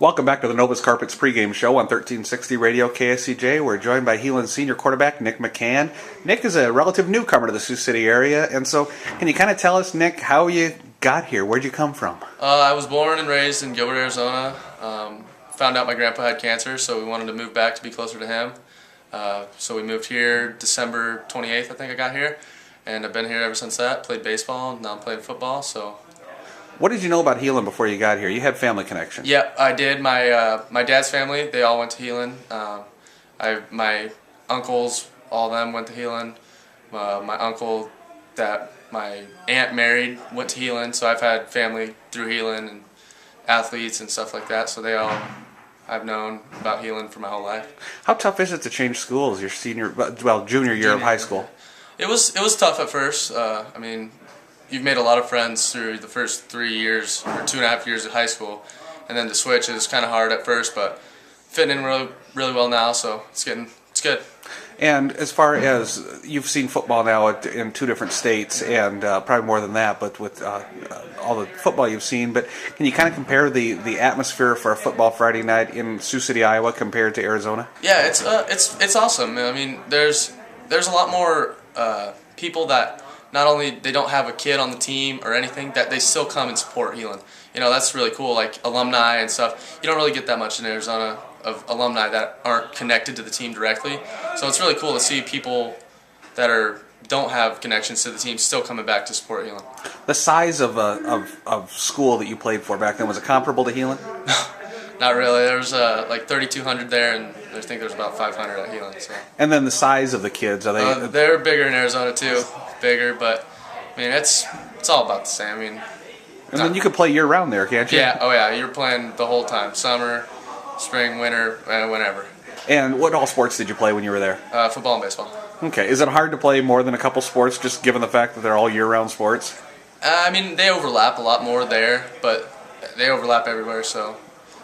Welcome back to the Novus Carpets pregame show on 1360 Radio KSCJ. We're joined by Heelan senior quarterback Nick McCann. Nick is a relative newcomer to the Sioux City area, and so can you kind of tell us, Nick, how you got here? Where'd you come from? I was born and raised in Gilbert, Arizona. Found out my grandpa had cancer, so we wanted to move back to be closer to him. So we moved here December 28th, I think I got here, and I've been here ever since that. Played baseball, now I'm playing football, so... What did you know about Heelan before you got here? You had family connections. Yeah, I did. My dad's family, they all went to Heelan. My uncles, all of them went to Heelan. My uncle that my aunt married went to Heelan, so I've had family through Heelan and athletes and stuff like that, so I've known about Heelan for my whole life. How tough is it to change schools your junior year of high school? It was tough at first. I mean, you've made a lot of friends through the first 3 years or 2.5 years of high school, and then to switch is kind of hard at first, but fitting in really well now, so it's good. And as far as you've seen football now in 2 different states, and probably more than that, but with all the football you've seen, but can you kind of compare the atmosphere for a football Friday night in Sioux City, Iowa, compared to Arizona? Yeah, it's awesome. I mean, there's a lot more people that not only they don't have a kid on the team or anything, that they still come and support Heelan. You know, that's really cool, like alumni and stuff. You don't really get that much in Arizona of alumni that aren't connected to the team directly. So it's really cool to see people that don't have connections to the team still coming back to support Heelan. The size of school that you played for back then, was it comparable to Heelan? Not really. There was like 3,200 there, and I think there's about 500 at Heelan. So. And then the size of the kids, are they? They're bigger in Arizona too, bigger, but I mean it's all about the same. I mean, and then you could play year round there, can't you? Yeah. Oh yeah. You're playing the whole time, summer, spring, winter, whenever. And what all sports did you play when you were there? Football and baseball. Okay. Is it hard to play more than a couple sports, just given the fact that they're all year-round sports? I mean, they overlap a lot more there, but they overlap everywhere, so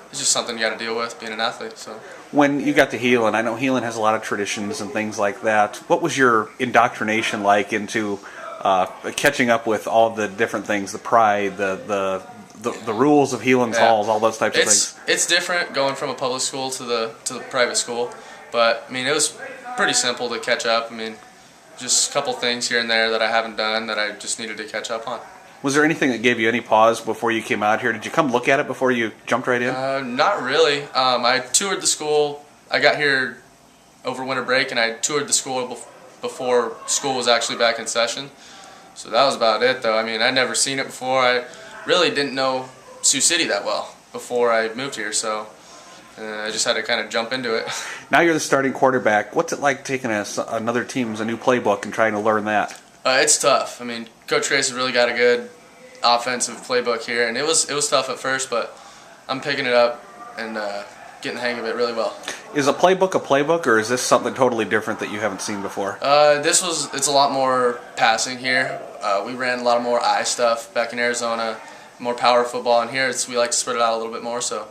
it's just something you got to deal with being an athlete. So. When you got to Heelan, I know Heelan has a lot of traditions and things like that. What was your indoctrination like into catching up with all the different things, the pride, the rules of Heelan's halls, all those types of things? It's different going from a public school to the private school, but I mean it was pretty simple to catch up. I mean, just a couple things here and there that I haven't done that I just needed to catch up on. Was there anything that gave you any pause before you came out here? Did you come look at it before you jumped right in? Not really. I toured the school. I got here over winter break, and I toured the school before school was actually back in session. So that was about it, though. I mean, I'd never seen it before. I really didn't know Sioux City that well before I moved here, so I just had to kind of jump into it. Now you're the starting quarterback. What's it like taking another team's new playbook and trying to learn that? It's tough. I mean, Coach Grace has really got a good offensive playbook here, and it was tough at first, but I'm picking it up and getting the hang of it really well. Is a playbook, or is this something totally different that you haven't seen before? It's a lot more passing here. We ran a lot more eye stuff back in Arizona, more power football, and here we like to spread it out a little bit more. So,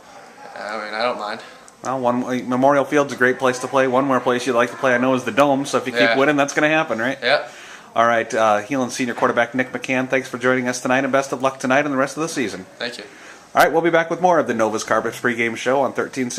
I mean, I don't mind. Well, Memorial Field's a great place to play. One more place you'd like to play, I know, is the Dome. So if you keep winning, that's going to happen, right? Yeah. All right, Heelan senior quarterback Nick McCann, thanks for joining us tonight, and best of luck tonight and the rest of the season. Thank you. All right, we'll be back with more of the Novus Carpets pregame show on 1360.